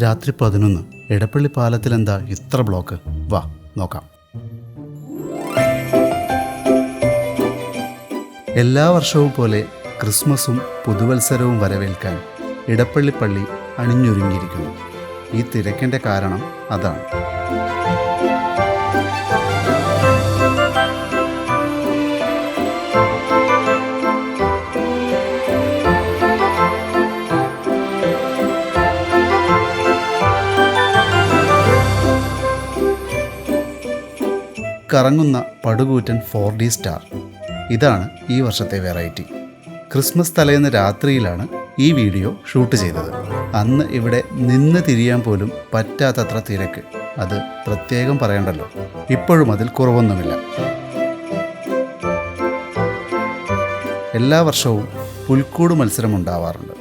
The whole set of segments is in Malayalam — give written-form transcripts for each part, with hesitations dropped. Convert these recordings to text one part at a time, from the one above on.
രാത്രി 11. എടപ്പള്ളി പാലത്തിലെന്താ ഇത്ര ബ്ലോക്ക്? വാ നോക്കാം. എല്ലാ വർഷവും പോലെ ക്രിസ്മസും പുതുവത്സരവും വരവേൽക്കാൻ ഇടപ്പള്ളി പള്ളി അണിഞ്ഞൊരുങ്ങിയിരിക്കുന്നു. ഈ തിരക്കിൻ്റെ കാരണം അതാണ്. കറങ്ങുന്ന പടുകൂറ്റൻ 4D സ്റ്റാർ, ഇതാണ് ഈ വർഷത്തെ വെറൈറ്റി. ക്രിസ്മസ് തലേന്ന് രാത്രിയിലാണ് ഈ വീഡിയോ ഷൂട്ട് ചെയ്തത്. അന്ന് ഇവിടെ നിന്ന് തിരിയാൻ പോലും പറ്റാത്തത്ര തിരക്ക്. അത് പ്രത്യേകം പറയണ്ടല്ലോ. ഇപ്പോഴും അതിൽ കുറവൊന്നുമില്ല. എല്ലാ വർഷവും പുൽക്കൂട് മത്സരം ഉണ്ടാവാറുണ്ട്.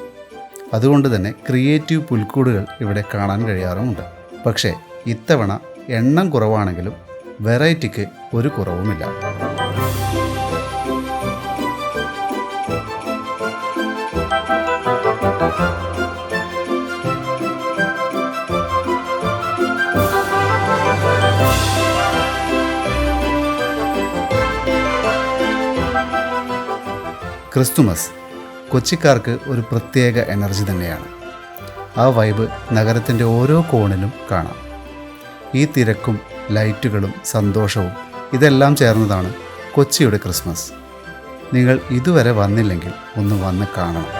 അതുകൊണ്ട് തന്നെ ക്രിയേറ്റീവ് പുൽക്കൂടുകൾ ഇവിടെ കാണാൻ കഴിയാറുമുണ്ട്. പക്ഷേ ഇത്തവണ എണ്ണം കുറവാണെങ്കിലും വെറൈറ്റിക്ക് ഒരു കുറവുമില്ല. ക്രിസ്തുമസ് കൊച്ചിക്കാർക്ക് ഒരു പ്രത്യേക എനർജി തന്നെയാണ്. ആ വൈബ് നഗരത്തിൻ്റെ ഓരോ കോണിലും കാണാം. ഈ തിരക്കും ലൈറ്റുകളും സന്തോഷവും ഇതെല്ലാം ചേർന്നതാണ് കൊച്ചിയുടെ ക്രിസ്മസ്. നിങ്ങൾ ഇതുവരെ വന്നില്ലെങ്കിൽ ഒന്ന് വന്ന് കാണണം.